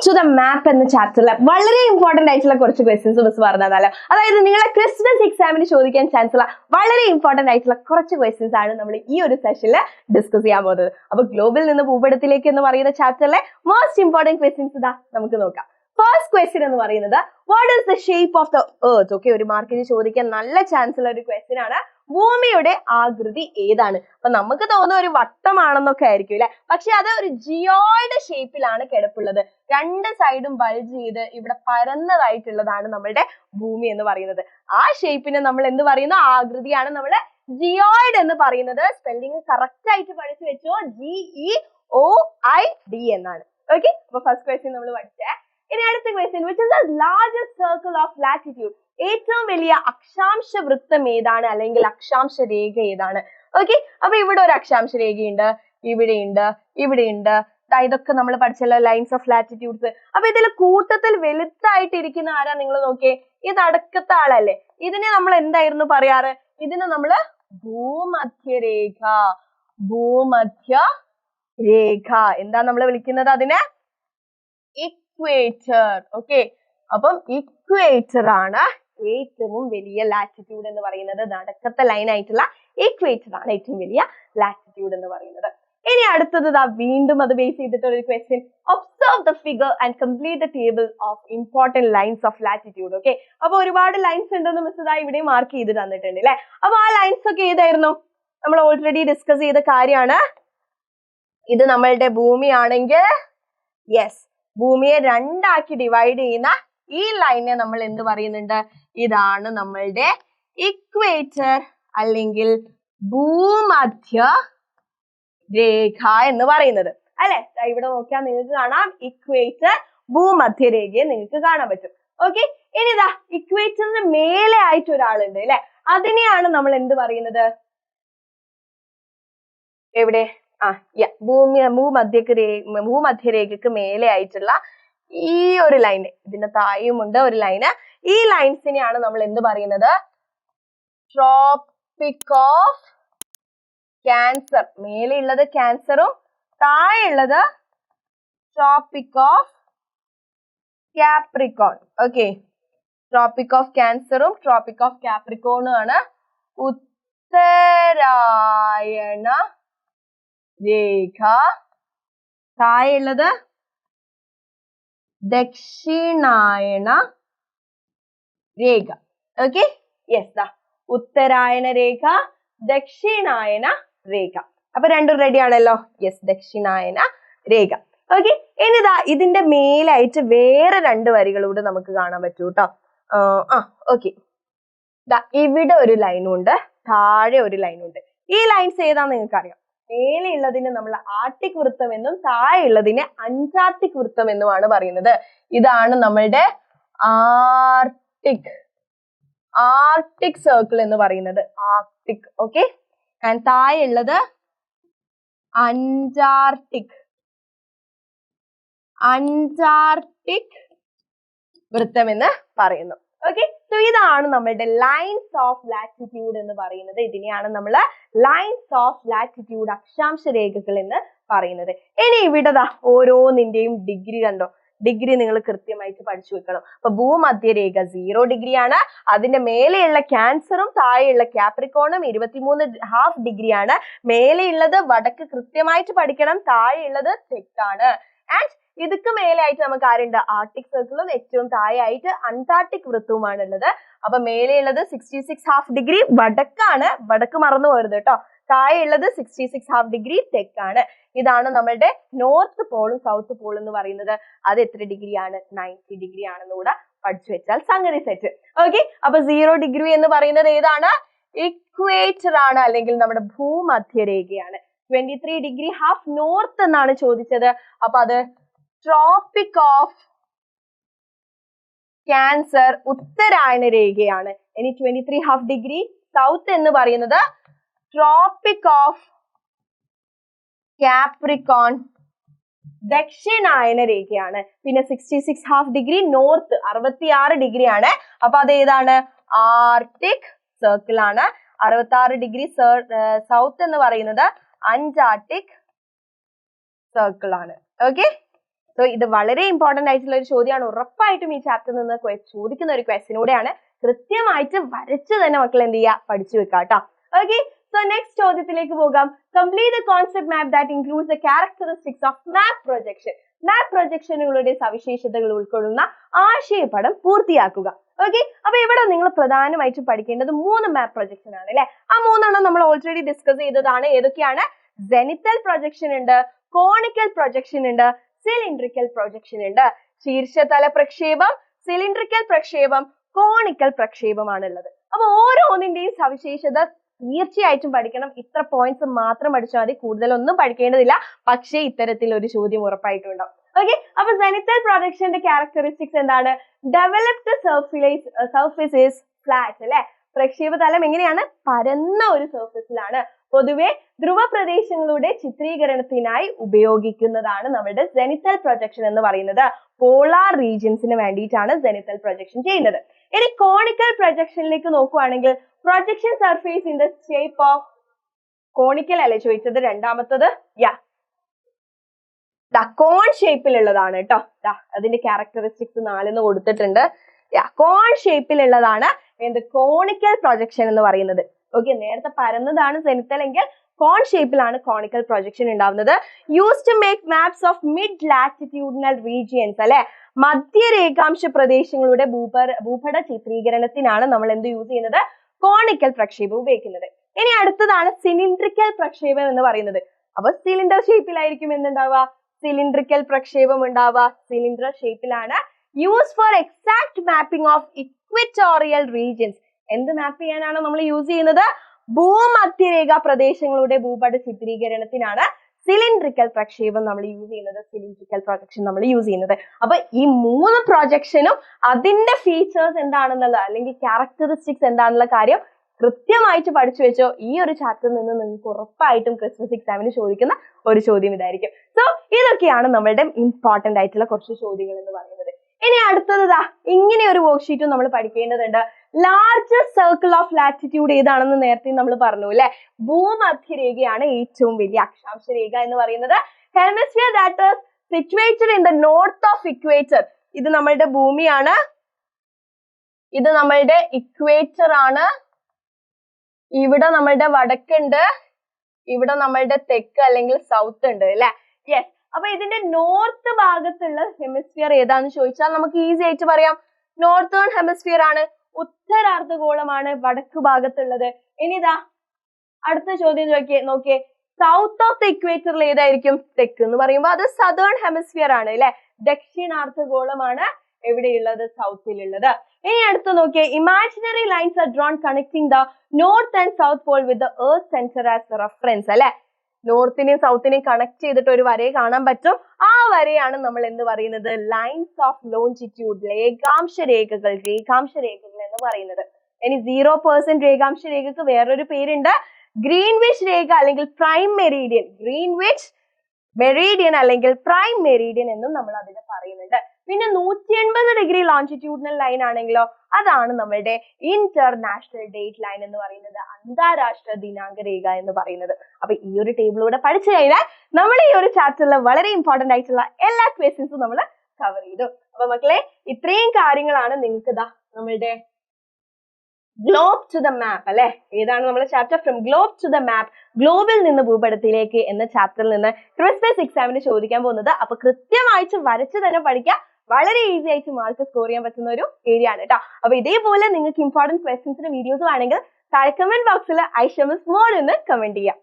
To the മാപ്പ് എന്ന ചാപ്റ്ററിൽ വളരെ ഇമ്പോർട്ടന്റ് ആയിട്ടുള്ള കുറച്ച് ക്വസ്റ്റ്യൻസ് മിസ് പറഞ്ഞതാലോ. അതായത് നിങ്ങളെ ക്രിസ്മസ് എക്സാമിന് ചോദിക്കാൻ ചാൻസ് ഉള്ള വളരെ ഇമ്പോർട്ടന്റ് ആയിട്ടുള്ള കുറച്ച് ക്വസ്റ്റ്യൻസ് ആണ് നമ്മൾ ഈ ഒരു സെഷനിൽ ഡിസ്കസ് ചെയ്യാൻ പോകുന്നത്. അപ്പൊ ഗ്ലോബിൽ നിന്ന് ഭൂപടത്തിലേക്ക് എന്ന് പറയുന്ന ചാപ്റ്ററിലെ മോസ്റ്റ് ഇമ്പോർട്ടന്റ് ക്വസ്റ്റ്യൻസ് ഇതാ നമുക്ക് നോക്കാം. ഫസ്റ്റ് ക്വസ്റ്റ്യൻ എന്ന് പറയുന്നത് what is the shape of the earth? Okay, ഒരു മാർക്കിന് ചോദിക്കാൻ നല്ല ചാൻസ് ഉള്ള ഒരു ക്വസ്റ്റ്യൻ ആണ്. ഭൂമിയുടെ ആകൃതി ഏതാണ്? അപ്പൊ നമുക്ക് തോന്നുന്ന ഒരു വട്ടമാണെന്നൊക്കെ ആയിരിക്കും അല്ലെ, പക്ഷെ അത് ഒരു ജിയോയിഡ് ഷേപ്പിലാണ് കിടപ്പുള്ളത്. രണ്ട് സൈഡും ബൾജ് ചെയ്ത് ഇവിടെ പരന്നതായിട്ടുള്ളതാണ് നമ്മളുടെ ഭൂമി എന്ന് പറയുന്നത്. ആ ഷേപ്പിനെ നമ്മൾ എന്ത് പറയുന്നു? ആകൃതിയാണ് നമ്മൾ ജിയോയിഡ് എന്ന് പറയുന്നത്. സ്പെല്ലിംഗ് കറക്റ്റ് ആയിട്ട് പഠിച്ചു വെച്ചോ, GEOID എന്നാണ്. ഓക്കെ, അപ്പൊ ഫസ്റ്റ് ക്വസ്റ്റ്യൻ നമ്മൾ പഠിച്ചേ. ഇനി അടുത്ത question, which is the largest circle of latitude? ഏറ്റവും വലിയ അക്ഷാംശ വൃത്തം ഏതാണ്, അല്ലെങ്കിൽ അക്ഷാംശ രേഖ ഏതാണ്? ഓക്കെ, അപ്പൊ ഇവിടെ ഒരു അക്ഷാംശ രേഖയുണ്ട്, ഇവിടെയുണ്ട്, ഇവിടെയുണ്ട്. ഇതൊക്കെ നമ്മൾ പഠിച്ചല്ലോ, ലൈൻസ് ഓഫ് ലാറ്റിറ്റ്യൂഡ്സ്. അപ്പൊ ഇതിൽ കൂട്ടത്തിൽ വലുതായിട്ടിരിക്കുന്ന ആരാ? നിങ്ങൾ നോക്കിയേ, ഇത് അടുക്കത്തെ ആളല്ലേ. ഇതിനെ നമ്മൾ എന്തായിരുന്നു പറയാറ്? ഇതിനെ നമ്മള് ഭൂമധ്യരേഖ, ഭൂമധ്യരേഖ. എന്താ നമ്മൾ വിളിക്കുന്നത് അതിനെ? ഇക്വേറ്റർ. ഓക്കെ, അപ്പം ഇക്വേറ്റർ ആണ് ഏറ്റവും വലിയ ലാറ്റിറ്റ്യൂഡ് എന്ന് പറയുന്നത്. നടക്കത്തെ ലൈൻ ആയിട്ടുള്ള ഇക്വേറ്റർ ആണ് ഏറ്റവും വലിയ ലാറ്റിറ്റ്യൂഡ് എന്ന് പറയുന്നത്. ഇനി അടുത്തത് വീണ്ടും അത് ബേസ് ചെയ്തിട്ടുള്ള ഒരു question. Observe the figure and complete the table of important lines of latitude. Okay, അപ്പൊ ഒരുപാട് ലൈൻസ് ഉണ്ടെന്ന് മിസ് ഇവിടെ മാർക്ക് ചെയ്ത് തന്നിട്ടുണ്ട് അല്ലെ. അപ്പൊ ആ ലൈൻസ് ഒക്കെ ഏതായിരുന്നു? നമ്മൾ ഓൾറെഡി ഡിസ്കസ് ചെയ്ത കാര്യമാണ്. ഇത് നമ്മളുടെ ഭൂമിയാണെങ്കിൽ യെസ്, ഭൂമിയെ രണ്ടാക്കി ഡിവൈഡ് ചെയ്യുന്ന ഈ ലൈനെ നമ്മൾ എന്ത് പറയുന്നുണ്ട്? ഇതാണ് നമ്മളുടെ ഇക്വേറ്റർ അല്ലെങ്കിൽ ഭൂമധ്യ രേഖ എന്ന് പറയുന്നത് അല്ലെ. ഇവിടെ നോക്കിയാൽ നിങ്ങൾക്ക് കാണാം, ഇക്വേറ്റർ ഭൂമധ്യരേഖയെ നിങ്ങൾക്ക് കാണാൻ പറ്റും. ഓക്കെ, ഇനി ഇതാ ഇക്വേറ്ററിന് മേലെ ആയിട്ട് ഒരാളുണ്ട് അല്ലെ, അതിനെയാണ് നമ്മൾ എന്ത് പറയുന്നത്? എവിടെ? ഭൂമധ്യരേഖക്ക് മേലെ ആയിട്ടുള്ള ഈ ഒരു ലൈന്, ഇതിന്റെ താഴെയുമുണ്ട് ഒരു ലൈന്. ഈ ലൈൻസിനെയാണ് നമ്മൾ എന്ത് പറയുന്നത്? Tropic of cancer. മേലെ ഉള്ളത് ക്യാൻസറും താഴെ ഉള്ളത് tropic of Capricorn. Okay, tropic of ക്യാൻസറും ട്രോപ്പിക് ഓഫ് കാപ്രിക്കോണും ആണ് ഉത്തരായണ രേഖ. താഴെയുള്ളത് ദക്ഷിണായന രേഖ. ഓക്കെ, യെസ്, ഉത്തരായന രേഖ, ദക്ഷിണായന രേഖ. അപ്പൊ രണ്ടും റെഡി ആണല്ലോ. യെസ്, ദക്ഷിണായന രേഖ. ഓക്കെ, ഇനിതാ ഇതിന്റെ മേലായിട്ട് വേറെ രണ്ട് വരികളൂടെ നമുക്ക് കാണാൻ പറ്റൂ കേട്ടോ. ഓക്കെ, ഇവിടെ ഒരു ലൈനും ഉണ്ട്, താഴെ ഒരു ലൈനും ഉണ്ട്. ഈ ലൈൻസ് ഏതാന്ന് നിങ്ങൾക്ക് അറിയാം. മേലെ ഉള്ളതിന് നമ്മൾ ആർട്ടിക് വൃത്തം എന്നും താഴെ ഉള്ളതിനെ അന്റാർട്ടിക് വൃത്തം എന്നുമാണ് പറയുന്നത്. ഇതാണ് നമ്മളുടെ ആർട്ടിക് സർക്കിൾ എന്ന് പറയുന്നത്. ആർട്ടിക്. ഓക്കെ, ആൻഡ് താഴെ ഉള്ളത് അന്റാർട്ടിക് വൃത്തം എന്ന് പറയുന്നു. ഓക്കെ, സോ ഇതാണ് നമ്മളുടെ ലൈൻസ് ഓഫ് ലാറ്റിറ്റ്യൂഡ് എന്ന് പറയുന്നത്. ഇതിനെയാണ് നമ്മൾ ലൈൻസ് ഓഫ് ലാറ്റിറ്റ്യൂഡ്, അക്ഷാംശ രേഖകൾ എന്ന് പറയുന്നത്. ഇനി ഇവിടെ ഓരോന്നിന്റെയും ഡിഗ്രി കണ്ടോ. ഡിഗ്രി നിങ്ങൾ കൃത്യമായിട്ട് പഠിച്ചു വെക്കണം. അപ്പൊ ഭൂമധ്യരേഖ 0 ഡിഗ്രി ആണ്. അതിന്റെ മേലെയുള്ള ക്യാൻസറും താഴെയുള്ള കാപ്രിക്കോണും 23.5 ഡിഗ്രി ആണ്. മേലെയുള്ളത് വടക്ക് കൃത്യമായിട്ട് പഠിക്കണം, താഴെയുള്ളത് തെക്കാണ്. ആൻഡ് ഇതൊക്കെ മേലെയായിട്ട് നമുക്ക് ആരുണ്ട്? ആർട്ടിക് സർക്കിളും ഏറ്റവും താഴെയായിട്ട് അന്റാർട്ടിക് വൃത്തവുമാണ് ഉള്ളത്. അപ്പൊ മേലെയുള്ളത് 66.5 ഡിഗ്രി വടക്കാണ്, വടക്ക് മറന്നു പോരുത് കേട്ടോ. താഴെയുള്ളത് 66.5 ഡിഗ്രി തെക്കാണ്. ഇതാണ് നമ്മളുടെ നോർത്ത് പോളും സൗത്ത് പോളും എന്ന് പറയുന്നത്. അത് എത്ര ഡിഗ്രിയാണ്? 90 ഡിഗ്രി ആണെന്ന് കൂടെ പഠിച്ചു വെച്ചാൽ സംഗതി സെറ്റ്. ഓക്കെ, അപ്പൊ 0 ഡിഗ്രി എന്ന് പറയുന്നത് ഏതാണ്? ഇക്വേറ്റർ ആണ്, അല്ലെങ്കിൽ നമ്മുടെ ഭൂമധ്യരേഖയാണ്. 23.5 നോർത്ത് എന്നാണ് ചോദിച്ചത്. അപ്പൊ അത് ട്രോപ്പിക് ഓഫ് ക്യാൻസർ, ഉത്തരായന രേഖയാണ്. ഇനി 23.5 ഡിഗ്രി സൗത്ത് എന്ന് പറയുന്നത് ട്രോപ്പിക് ഓഫ് കാപ്രിക്കോൺ, ദക്ഷിണായന രേഖയാണ്. പിന്നെ 66.5 ഡിഗ്രി നോർത്ത്, 66 ഡിഗ്രി ആണ്. അപ്പൊ അത് ഏതാണ്? ആർട്ടിക് സർക്കിൾ ആണ്. 66 ഡിഗ്രി സൗത്ത് എന്ന് പറയുന്നത് അന്റാർട്ടിക് സർക്കിൾ ആണ്. ഓക്കെ, സോ ഇത് വളരെ ഇമ്പോർട്ടന്റ് ആയിട്ടുള്ള ഒരു ചോദ്യമാണ്. ഉറപ്പായിട്ടും ഈ ചാപ്റ്ററിൽ നിന്ന് ചോദിക്കുന്ന ഒരു ക്വസ്റ്റ്യൻ കൂടെയാണ്. കൃത്യമായിട്ട് വരച്ച് തന്നെ മക്കൾ എന്ത് ചെയ്യുക, പഠിച്ചു വെക്കുക കേട്ടോ. ഓക്കെ, സോ നെക്സ്റ്റ് ചോദ്യത്തിലേക്ക് പോകാം. Complete the concept map that includes the characteristics of map projection. Map പ്രൊജക്ഷനുകളുടെ സവിശേഷതകൾ ഉൾക്കൊള്ളുന്ന ആശയപടം പൂർത്തിയാക്കുക. ഓക്കെ, അപ്പൊ ഇവിടെ നിങ്ങൾ പ്രധാനമായിട്ടും പഠിക്കേണ്ടത് 3 മാപ്പ് പ്രൊജക്ഷൻ ആണ് അല്ലെ. ആ 3 നമ്മൾ ഓൾറെഡി ഡിസ്കസ് ചെയ്തതാണ്. ഏതൊക്കെയാണ്? ജെനിത്തൽ പ്രൊജക്ഷൻ ഉണ്ട്, കോണിക്കൽ പ്രൊജക്ഷൻ ഉണ്ട്, സിലിണ്ടറിക്കൽ പ്രൊജക്ഷൻ ഉണ്ട്. ശീർഷതല പ്രക്ഷേപം, സിലിണ്ടറിക്കൽ പ്രക്ഷേപം, കോണിക്കൽ പ്രക്ഷേപമാണുള്ളത്. അപ്പൊ ഓരോന്നിന്റെയും സവിശേഷത തീർച്ചയായിട്ടും പഠിക്കണം. ഇത്ര പോയിന്റ്സ് മാത്രം പഠിച്ചാൽ മതി, കൂടുതലൊന്നും പഠിക്കേണ്ടതില്ല. പക്ഷേ ഇത്തരത്തിൽ ഒരു ചോദ്യം ഉറപ്പായിട്ടും ഉണ്ടാവും. ഓക്കെ, അപ്പൊ ജെനിത്തൽ പ്രൊജക്ഷന്റെ ക്യാരക്ടറിസ്റ്റിക്സ് എന്താണ്? ഡെവലപ്ഡ് സർഫേസ് ഈസ് ഫ്ലാറ്റ് അല്ലെ. പ്രക്ഷേപതലം എങ്ങനെയാണ്? പരന്ന ഒരു സർഫസിലാണ്. പൊതുവെ ധ്രുവ പ്രദേശങ്ങളുടെ ചിത്രീകരണത്തിനായി ഉപയോഗിക്കുന്നതാണ് നമ്മുടെ ജെനിത്തൽ പ്രൊജക്ഷൻ എന്ന് പറയുന്നത്. പോളാർ റീജിയൻസിന് വേണ്ടിയിട്ടാണ് ജെനിത്തൽ പ്രൊജക്ഷൻ ചെയ്യുന്നത്. ഇനി കോണിക്കൽ പ്രൊജക്ഷനിലേക്ക് നോക്കുവാണെങ്കിൽ projection surface in the shape of conical അല്ലേ ചോദിച്ചത്? രണ്ടാമത്തത് കോൺ ഷേപ്പിലുള്ളതാണ് കേട്ടോ. അതിന്റെ ക്യാരക്ടറിസ്റ്റിക്സ് 4 കൊടുത്തിട്ടുണ്ട്. കോൺ ഷേപ്പിലുള്ളതാണ് എന്ത്? കോണിക്കൽ പ്രൊജക്ഷൻ എന്ന് പറയുന്നത്. ഓക്കെ, നേരത്തെ പരന്നതാണ് ജെനിത്തൽ എങ്കിൽ കോൺ ഷേപ്പിലാണ് കോണിക്കൽ പ്രൊജക്ഷൻ ഉണ്ടാവുന്നത്. Use to make maps of mid latitudinal regions അല്ലെ. മധ്യരേഖാംശ പ്രദേശങ്ങളുടെ ഭൂപട ചിത്രീകരണത്തിനാണ് നമ്മൾ എന്ത് യൂസ് ചെയ്യുന്നത്? കോണിക്കൽ പ്രക്ഷേപം ഉപയോഗിക്കുന്നത്. ഇനി അടുത്തതാണ് സിലിണ്ടറിക്കൽ പ്രക്ഷേപം എന്ന് പറയുന്നത്. അപ്പൊ സിലിണ്ടർ ഷേപ്പിലായിരിക്കും എന്തുണ്ടാവുക? സിലിണ്ടറിക്കൽ പ്രക്ഷേപം ഉണ്ടാവുക. സിലിണ്ടർ ഷേപ്പിലാണ്. Use for exact mapping of equatorial regions. എന്ത് മാപ്പ് ചെയ്യാനാണ് നമ്മൾ യൂസ് ചെയ്യുന്നത്? ഭൂമധ്യരേഖാ പ്രദേശങ്ങളുടെ ഭൂപട ചിത്രീകരണത്തിനാണ് സിലിണ്ടറിക്കൽ പ്രക്ഷേപം നമ്മൾ യൂസ് ചെയ്യുന്നത്, സിലിണ്ടറിക്കൽ പ്രൊജക്ഷൻ നമ്മൾ യൂസ് ചെയ്യുന്നത്. അപ്പൊ ഈ 3 പ്രൊജക്ഷനും അതിന്റെ ഫീച്ചേഴ്സ് എന്താണെന്നുള്ള അല്ലെങ്കിൽ ക്യാരക്ടറിസ്റ്റിക്സ് എന്താണെന്നുള്ള കാര്യം കൃത്യമായിട്ട് പഠിച്ചു വെച്ചോ. ഈ ഒരു ചാപ്റ്ററിൽ നിന്ന് നിങ്ങൾക്ക് ഉറപ്പായിട്ടും ക്രിസ്മസ് എക്സാമിന് ചോദിക്കുന്ന ഒരു ചോദ്യം ഇതായിരിക്കും. സോ ഇതൊക്കെയാണ് നമ്മളുടെ ഇമ്പോർട്ടന്റ് ആയിട്ടുള്ള കുറച്ച് ചോദ്യങ്ങൾ എന്ന് പറയുന്നത്. ഇനി അടുത്തത് ഇങ്ങനെ ഒരു വർക്ക്ഷീറ്റും നമ്മൾ പഠിക്കേണ്ടതുണ്ട്. ലാർജസ്റ്റ് സർക്കിൾ ഓഫ് ലാറ്റിറ്റ്യൂഡ് ഏതാണെന്ന് നേരത്തെ നമ്മൾ പറഞ്ഞു അല്ലെ. ഭൂമധ്യരേഖയാണ് ഏറ്റവും വലിയ അക്ഷാംശ രേഖ എന്ന് പറയുന്നത്. Hemisphere that is situated in the north of equator. ഇത് നമ്മളുടെ ഭൂമിയാണ്, ഇത് നമ്മളുടെ ഇക്വേറ്റർ ആണ്. ഇവിടെ നമ്മളുടെ വടക്കുണ്ട്, ഇവിടെ നമ്മളുടെ തെക്ക് അല്ലെങ്കിൽ സൗത്ത് ഉണ്ട് അല്ലെ. യെസ്, അപ്പൊ ഇതിന്റെ നോർത്ത് ഭാഗത്തുള്ള ഹെമിസ്ഫിയർ ഏതാന്ന് ചോദിച്ചാൽ നമുക്ക് ഈസി ആയിട്ട് പറയാം, നോർത്തേൺ ഹെമിസ്ഫിയർ ആണ്. ഉത്തരാർദ്ധഗോളമാണ് വടക്ക് ഭാഗത്തുള്ളത്. ഇനി ഇതാ അടുത്ത ചോദ്യം നോക്കിയേ, സൗത്ത് ഓഫ് ദ ഇക്വേറ്ററിൽ ഏതായിരിക്കും? തെക്ക് എന്ന് പറയുമ്പോൾ അത് സദേൺ ഹെമിസ്ഫിയർ ആണ് അല്ലെ. ദക്ഷിണാർദ്ധഗോളമാണ് എവിടെയുള്ളത്? സൗത്തിലുള്ളത്. ഇനി അടുത്ത് നോക്കിയേ, imaginary lines are drawn connecting the north and south Paul with the earth centre as reference അല്ലെ. നോർത്തിനെയും സൗത്തിനെയും കണക്ട് ചെയ്തിട്ട് ഒരു വരയെ കാണാൻ പറ്റും. ആ വരയാണ് നമ്മൾ എന്ത് പറയുന്നത്? ലൈൻസ് ഓഫ് ലോഞ്ചിറ്റ്യൂഡ്, രേഖാംശ രേഖകൾ എന്ന് പറയുന്നത്. ഇനി 0% രേഖാംശ രേഖക്ക് വേറൊരു പേരുണ്ട്, ഗ്രീൻവിച്ച് രേഖ അല്ലെങ്കിൽ പ്രൈം മെറീഡിയൻ. ഗ്രീൻവിച്ച് മെറീഡിയൻ അല്ലെങ്കിൽ പ്രൈം മെറീഡിയൻ എന്നും നമ്മൾ അതിനെ പറയുന്നുണ്ട്. പിന്നെ 180 ഡിഗ്രി ലോഞ്ചിറ്റ്യൂഡിനൽ ലൈൻ ആണെങ്കിലോ അതാണ് നമ്മളുടെ ഇന്റർനാഷണൽ ഡേറ്റ് ലൈൻ എന്ന് പറയുന്നത്, അന്താരാഷ്ട്ര ദിനാങ്ക രേഖ എന്ന് പറയുന്നത്. അപ്പൊ ഈ ഒരു ടേബിളൂടെ പഠിച്ചു കഴിഞ്ഞാൽ നമ്മൾ ഈ ഒരു ചാപ്റ്ററിൽ വളരെ ഇമ്പോർട്ടന്റ് ആയിട്ടുള്ള എല്ലാ ക്വസ്റ്റ്യൻസും നമ്മൾ കവർ ചെയ്തു. അപ്പൊ മക്കളെ, ഇത്രയും കാര്യങ്ങളാണ് നിങ്ങൾക്ക് നമ്മളുടെ ഗ്ലോബ് ടു ദ മാപ്പ് അല്ലെ. ഏതാണ് നമ്മുടെ chapter? From globe to the map, ഗ്ലോബിൽ നിന്ന് ഭൂപടത്തിലേക്ക് എന്ന ചാപ്റ്ററിൽ നിന്ന് ക്രിസ്മസ് എക്സാമിന് ചോദിക്കാൻ പോകുന്നത്. അപ്പൊ കൃത്യമായിട്ട് വരച്ച് തന്നെ പഠിക്കാം. വളരെ ഈസി ആയിട്ട് മാർക്ക് സ്കോർ ചെയ്യാൻ പറ്റുന്ന ഒരു ഏരിയ ആണ് കേട്ടോ. അപ്പൊ ഇതേപോലെ നിങ്ങൾക്ക് ഇമ്പോർട്ടന്റ് ക്വസ്റ്റ്യൻസിന്റെ വീഡിയോസ് വേണമെങ്കിൽ താഴെ കമന്റ് ബോക്സിൽ ഐഷമസ് മോഡ് എന്ന് കമന്റ് ചെയ്യാം.